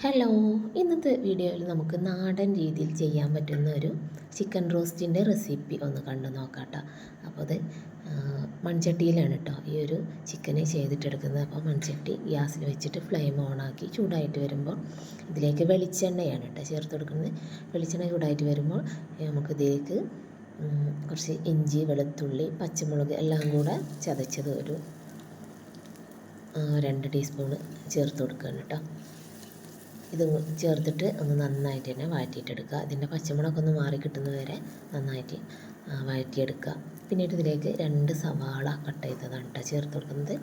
Hello, ഇന്നത്തെ വീഡിയോയിൽ നമുക്ക് നാടൻ രീതിയിൽ ചെയ്യാൻ പറ്റുന്ന ഒരു ചിക്കൻ റോസ്റ്റിൻ്റെ റെസിപ്പി ഒന്ന് കണ്ടു നോക്കാം കേട്ടോ. അപ്പോൾ അത് മൺചട്ടിയിലാണ് കേട്ടോ ഈ ഒരു ചിക്കനെ ചെയ്തിട്ടെടുക്കുന്നത്. അപ്പോൾ മൺചട്ടി ഗ്യാസിൽ വെച്ചിട്ട് ഫ്ലെയിം ഓണാക്കി ചൂടായിട്ട് വരുമ്പോൾ ഇതിലേക്ക് വെളിച്ചെണ്ണയാണ് കേട്ടോ ചേർത്ത് കൊടുക്കുന്നത്. വെളിച്ചെണ്ണ ചൂടായിട്ട് വരുമ്പോൾ നമുക്കിതിലേക്ക് കുറച്ച് ഇഞ്ചി, വെളുത്തുള്ളി, പച്ചമുളക് എല്ലാം കൂടെ ചതച്ചത് ഒരു 2 ടീസ്പൂണ് ചേർത്ത് കൊടുക്കുകയാണ് കേട്ടോ. ഇത് ചേർത്തിട്ട് ഒന്ന് നന്നായിട്ട് തന്നെ വഴറ്റിയിട്ടെടുക്കുക. ഇതിൻ്റെ പച്ചമുളകൊക്കെ ഒന്ന് മാറി കിട്ടുന്നത് വരെ നന്നായിട്ട് വഴറ്റിയെടുക്കുക. പിന്നീട് ഇതിലേക്ക് 2 സവാള കട്ട് ചെയ്തതാണ് കേട്ടോ ചേർത്ത് കൊടുക്കുന്നത്.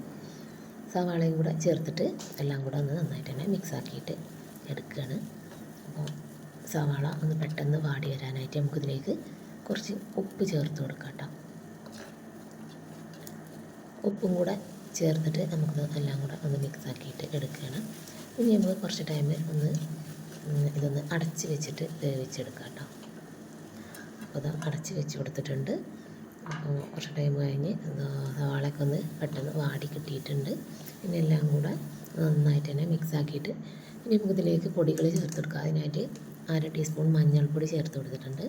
സവാളയും കൂടെ ചേർത്തിട്ട് എല്ലാം കൂടെ ഒന്ന് നന്നായിട്ട് തന്നെ മിക്സാക്കിയിട്ട് എടുക്കുകയാണ്. അപ്പോൾ സവാള ഒന്ന് പെട്ടെന്ന് വാടി വരാനായിട്ട് നമുക്കിതിലേക്ക് കുറച്ച് ഉപ്പ് ചേർത്ത് കൊടുക്കാം കേട്ടോ. ഉപ്പും കൂടെ ചേർത്തിട്ട് നമുക്ക് എല്ലാം കൂടെ ഒന്ന് മിക്സാക്കിയിട്ട് എടുക്കുകയാണ്. ഇനി നമുക്ക് കുറച്ച് ടൈം ഇതൊന്ന് അടച്ച് വെച്ചിട്ട് വേവിച്ചെടുക്കാം കേട്ടോ. അപ്പോൾ അത് അടച്ച് വെച്ച് കൊടുത്തിട്ടുണ്ട്. അപ്പോൾ കുറച്ച് ടൈം കഴിഞ്ഞ് സവാളയൊക്കെ ഒന്ന് പെട്ടെന്ന് വാടി കിട്ടിയിട്ടുണ്ട്. പിന്നെ എല്ലാം കൂടെ നന്നായിട്ട് തന്നെ മിക്സാക്കിയിട്ട് ഇനി നമുക്കിതിലേക്ക് പൊടികൾ ചേർത്ത് കൊടുക്കുക. അതിനായിട്ട് 1/2 ടീസ്പൂൺ മഞ്ഞൾപ്പൊടി ചേർത്ത് കൊടുത്തിട്ടുണ്ട്.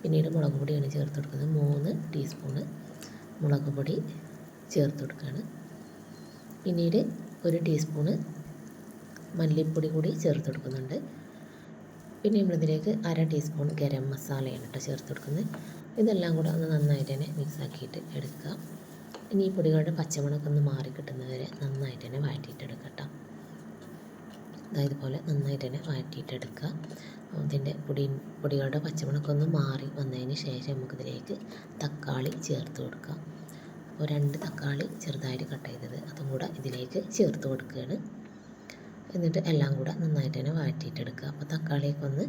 പിന്നീട് മുളക് പൊടിയാണ് ചേർത്ത് കൊടുക്കുന്നത്. 3 ടീസ്പൂണ് മുളക് പൊടി ചേർത്ത് കൊടുക്കുകയാണ്. പിന്നീട് 1 ടീസ്പൂണ് മല്ലിപ്പൊടി കൂടി ചേർത്ത് കൊടുക്കുന്നുണ്ട്. പിന്നെ നമ്മളിതിലേക്ക് 1/2 ടീസ്പൂൺ ഗരം മസാലയാണ് കേട്ടോ ചേർത്ത് കൊടുക്കുന്നത്. ഇതെല്ലാം കൂടെ ഒന്ന് നന്നായിട്ട് തന്നെ മിക്സാക്കിയിട്ട് എടുക്കുക. ഇനി ഈ പൊടികളുടെ പച്ചമണമൊക്കെ ഒന്ന് മാറി കിട്ടുന്നവരെ നന്നായിട്ട് തന്നെ വഴറ്റിയിട്ടെടുക്കുക കേട്ടോ. ഇതുപോലെ നന്നായിട്ട് തന്നെ വഴറ്റിയിട്ടെടുക്കുക. ഇതിൻ്റെ പൊടികളുടെ പച്ചമണമൊക്കെ ഒന്ന് മാറി വന്നതിന് ശേഷം നമുക്കിതിലേക്ക് തക്കാളി ചേർത്ത് കൊടുക്കാം. അപ്പോൾ 2 തക്കാളി ചെറുതായിട്ട് കട്ട് ചെയ്തത് അതും കൂടെ ഇതിലേക്ക് ചേർത്ത് കൊടുക്കുകയാണ്. എന്നിട്ട് എല്ലാം കൂടെ നന്നായിട്ട് തന്നെ വഴറ്റിയിട്ടെടുക്കുക. അപ്പോൾ തക്കാളിയൊക്കെ ഒന്ന്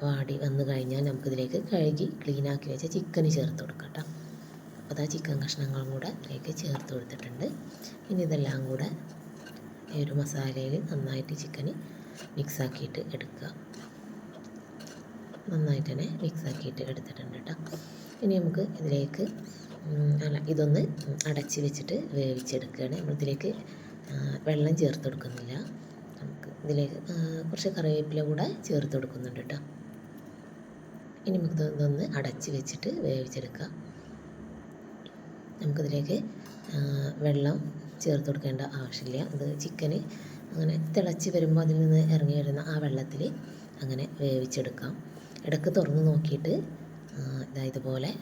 വാടി വന്ന് കഴിഞ്ഞാൽ നമുക്കിതിലേക്ക് കഴുകി ക്ലീനാക്കി വെച്ച ചിക്കന് ചേർത്ത് കൊടുക്കാം കേട്ടോ. അപ്പോൾ ആ ചിക്കൻ കഷ്ണങ്ങളും കൂടെ ഇതിലേക്ക് ചേർത്ത് കൊടുത്തിട്ടുണ്ട്. ഇനി ഇതെല്ലാം കൂടെ ഈ ഒരു മസാലയിൽ നന്നായിട്ട് ചിക്കന് മിക്സാക്കിയിട്ട് എടുക്കുക. നന്നായിട്ട് തന്നെ മിക്സാക്കിയിട്ട് എടുത്തിട്ടുണ്ട് കേട്ടോ. ഇനി നമുക്ക് ഇതിലേക്ക് ഇതൊന്ന് അടച്ച് വെച്ചിട്ട് വേവിച്ചെടുക്കുകയാണ്. നമ്മളിതിലേക്ക് വെള്ളം ചേർത്ത് കൊടുക്കുന്നില്ല. നമുക്ക് ഇതിലേക്ക് കുറച്ച് കറിവേപ്പില കൂടെ ചേർത്ത് കൊടുക്കുന്നുണ്ട് കേട്ടോ. ഇനി നമുക്ക് ഇതൊന്ന് അടച്ച് വെച്ചിട്ട് വേവിച്ചെടുക്കാം. നമുക്കിതിലേക്ക് വെള്ളം ചേർത്ത് കൊടുക്കേണ്ട ആവശ്യമില്ല. ഇത് ചിക്കന് അങ്ങനെ തിളച്ച് വരുമ്പോൾ അതിൽ നിന്ന് ഇറങ്ങി വരുന്ന ആ വെള്ളത്തിൽ അങ്ങനെ വേവിച്ചെടുക്കാം. ഇടയ്ക്ക് തുറന്ന് നോക്കിയിട്ട് ഇതുപോലെ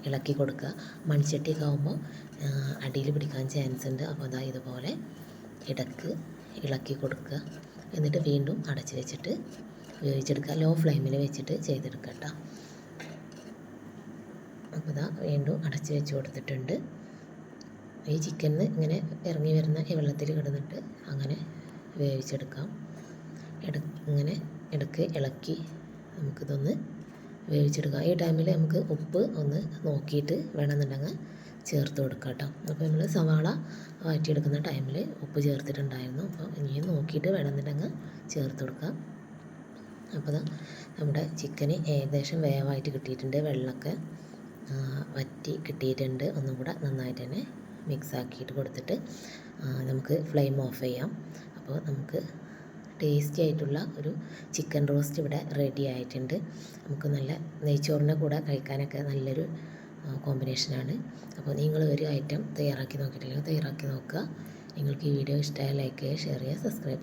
ഇളക്കി കൊടുക്കുക. മൺചട്ടിയൊക്കെ ആകുമ്പോൾ അടിയിൽ പിടിക്കാൻ ചാൻസ് ഉണ്ട്. അപ്പോൾ ഇതുപോലെ ഇടയ്ക്ക് ഇളക്കി കൊടുക്കുക. എന്നിട്ട് വീണ്ടും അടച്ച് വെച്ചിട്ട് വേവിച്ചെടുക്കുക. ലോ ഫ്ലെയിമിൽ വെച്ചിട്ട് ചെയ്തെടുക്കുക കേട്ടോ. അപ്പോൾ വീണ്ടും അടച്ച് വെച്ച് കൊടുത്തിട്ടുണ്ട്. ഈ ചിക്കനിൽ ഇങ്ങനെ ഇറങ്ങി വരുന്ന ഈ വെള്ളത്തിൽ കിടന്നിട്ട് അങ്ങനെ വേവിച്ചെടുക്കാം. ഇങ്ങനെ ഇടയ്ക്ക് ഇളക്കി നമുക്കിതൊന്ന് വേവിച്ചെടുക്കുക. ഈ ടൈമിൽ നമുക്ക് ഉപ്പ് ഒന്ന് നോക്കിയിട്ട് വേണമെന്നുണ്ടെങ്കിൽ ചേർത്ത് കൊടുക്കുക കേട്ടോ. അപ്പോൾ നമ്മൾ സവാള വഴറ്റിയെടുക്കുന്ന ടൈമിൽ ഉപ്പ് ചേർത്തിട്ടുണ്ടായിരുന്നു. അപ്പോൾ ഇനിയും നോക്കിയിട്ട് വേണമെന്നുണ്ടെങ്കിൽ ചേർത്ത് കൊടുക്കുക. അപ്പോൾ നമ്മുടെ ചിക്കന് ഏകദേശം വേവായിട്ട് കിട്ടിയിട്ടുണ്ട്. വെള്ളമൊക്കെ വറ്റി കിട്ടിയിട്ടുണ്ട്. ഒന്നും കൂടെ നന്നായിട്ട് തന്നെ മിക്സാക്കിയിട്ട് കൊടുത്തിട്ട് നമുക്ക് ഫ്ലെയിം ഓഫ് ചെയ്യാം. അപ്പോൾ നമുക്ക് ടേസ്റ്റി ആയിട്ടുള്ള ഒരു ചിക്കൻ റോസ്റ്റ് ഇവിടെ റെഡി ആയിട്ടുണ്ട്. നമുക്ക് നല്ല നെയ്ച്ചോറിൻ്റെ കൂടെ കഴിക്കാനൊക്കെ നല്ലൊരു കോമ്പിനേഷനാണ്. അപ്പോൾ നിങ്ങൾ ഒരു ഐറ്റം തയ്യാറാക്കി നോക്കിയിട്ടില്ലെങ്കിൽ തയ്യാറാക്കി നോക്കുക. നിങ്ങൾക്ക് ഈ വീഡിയോ ഇഷ്ടമായ ലൈക്ക് ചെയ്യുക, ഷെയർ ചെയ്യുക, സബ്സ്ക്രൈബ് ചെയ്യുക.